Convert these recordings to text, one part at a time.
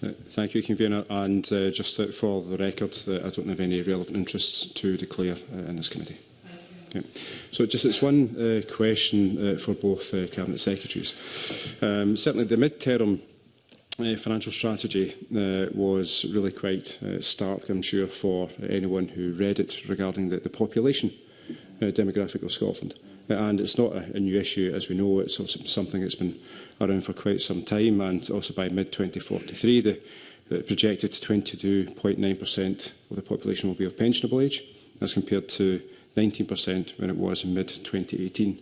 Thank you, Convener. And just for the record, I don't have any relevant interests to declare in this committee. Okay. So it's one question for both Cabinet Secretaries. Certainly the mid-term financial strategy was really quite stark, I'm sure, for anyone who read it regarding the population demographic of Scotland. And it's not a new issue, as we know. It's also something that's been around for quite some time, and also by mid-2043, the projected 22.9% of the population will be of pensionable age, as compared to 19% when it was in mid-2018.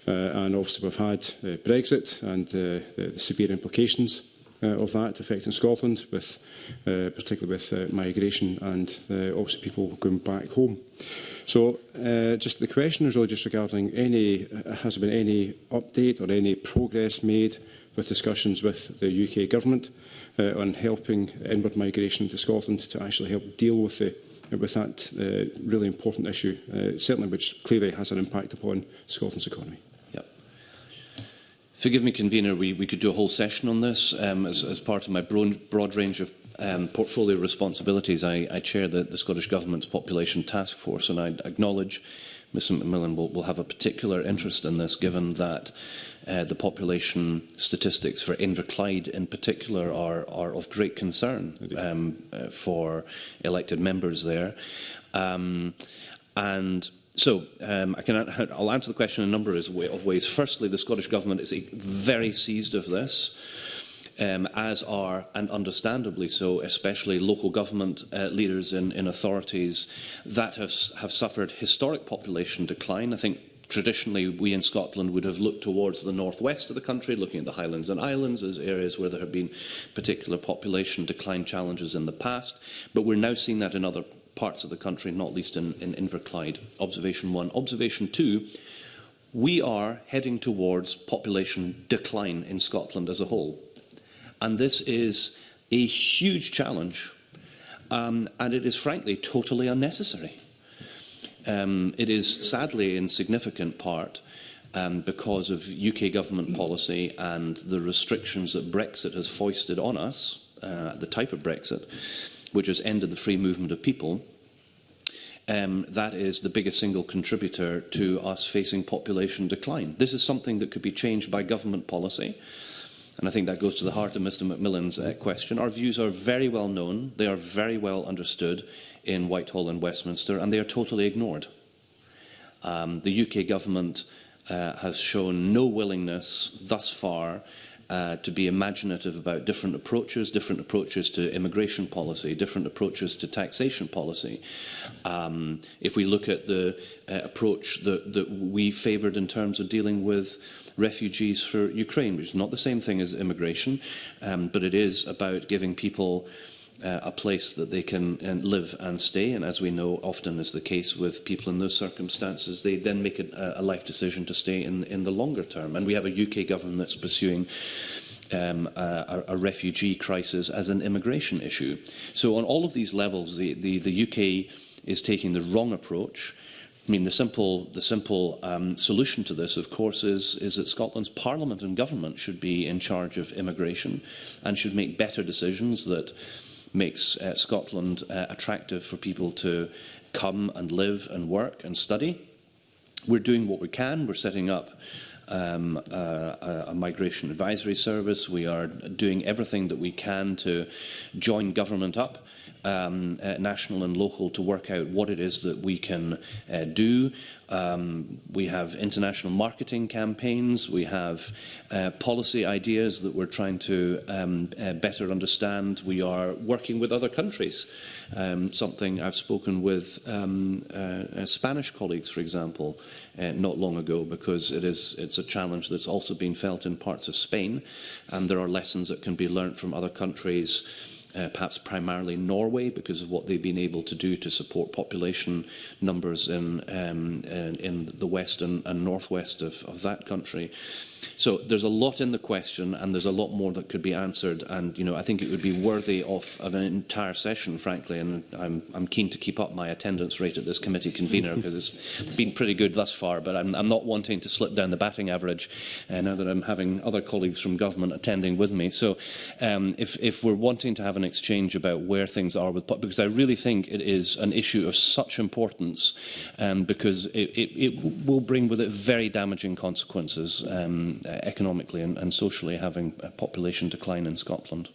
And obviously we've had Brexit and the severe implications of that affecting Scotland, particularly with migration and obviously people going back home. So just the question is really just regarding has there been any update or any progress made with discussions with the UK Government on helping inward migration to Scotland to actually help deal with that really important issue, certainly which clearly has an impact upon Scotland's economy. Yep. Forgive me, Convener, we could do a whole session on this. As part of my broad range of portfolio responsibilities, I chair the Scottish Government's Population Task Force, and I acknowledge Mr Macmillan will have a particular interest in this, given that the population statistics for Inverclyde in particular are of great concern for elected members there. So I'll answer the question in a number of ways. Firstly, the Scottish Government is very seized of this, as are, and understandably so, especially local government leaders in authorities that have suffered historic population decline. I think traditionally we in Scotland would have looked towards the northwest of the country, looking at the Highlands and Islands as areas where there have been particular population decline challenges in the past. But we're now seeing that in other parts of the country, not least in Inverclyde. Observation 1. Observation 2, we are heading towards population decline in Scotland as a whole. And this is a huge challenge, and it is frankly totally unnecessary. It is sadly in significant part because of UK government policy and the restrictions that Brexit has foisted on us, the type of Brexit, which has ended the free movement of people. That is the biggest single contributor to us facing population decline. This is something that could be changed by government policy. And I think that goes to the heart of Mr Macmillan's question. Our views are very well known. They are very well understood in Whitehall and Westminster, and they are totally ignored. The UK government has shown no willingness thus far to be imaginative about different approaches to immigration policy, different approaches to taxation policy. If we look at the approach that we favoured in terms of dealing with refugees for Ukraine, which is not the same thing as immigration, but it is about giving people a place that they can live and stay. And as we know, often is the case with people in those circumstances, they then make a life decision to stay in the longer term. And we have a UK government that's pursuing a refugee crisis as an immigration issue. So on all of these levels, the UK is taking the wrong approach. I mean, the simple solution to this, of course, is that Scotland's Parliament and Government should be in charge of immigration and should make better decisions that makes Scotland attractive for people to come and live and work and study. We're doing what we can. We're setting up a migration advisory service. We are doing everything that we can to join government up, national and local, to work out what it is that we can do. We have international marketing campaigns. We have policy ideas that we're trying to better understand. We are working with other countries. Something I've spoken with Spanish colleagues, for example, not long ago, because it's a challenge that's also been felt in parts of Spain, and there are lessons that can be learnt from other countries, perhaps primarily Norway, because of what they've been able to do to support population numbers in the west and northwest of that country. So there's a lot in the question, and there's a lot more that could be answered. And I think it would be worthy of an entire session, frankly. And I'm keen to keep up my attendance rate at this committee convener because it's been pretty good thus far. But I'm not wanting to slip down the batting average now that I'm having other colleagues from government attending with me. So if we're wanting to have an exchange about where things are because I really think it is an issue of such importance, because it will bring with it very damaging consequences. Economically and socially, having a population decline in Scotland.